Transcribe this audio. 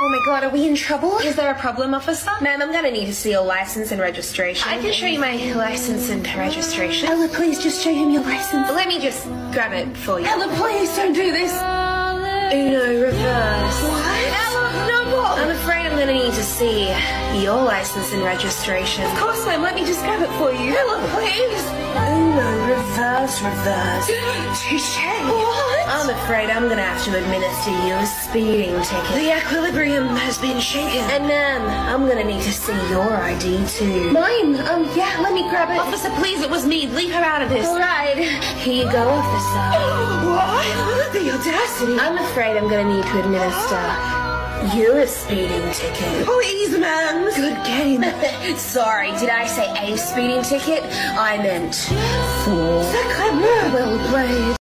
Oh my god, are we in trouble? Is there a problem, officer? Ma'am, I'm gonna need to see your license and registration. I can show you my license and registration. Ella, please just show him your license. Let me just grab it for you. Ella, please don't do this. Uno, reverse. What? Ella, no more. I'm afraid I'm gonna need to see your license and registration. Of course, ma'am. Let me just grab it for you. Ella, please. Uno, reverse, reverse. Touche. What? I'm afraid I'm gonna have to administer you a speeding ticket. The equilibrium has been shaken. And ma'am, I'm gonna need to see your ID too. Mine? Yeah, let me grab it. Officer, please, it was me. Leave her out of this. All right. Here you go, officer. What? The audacity. I'm afraid I'm gonna need to administer you a speeding ticket. Please, ma'am. Good game. Sorry, did I say a speeding ticket? I meant 4. Sacre bleu. Well played.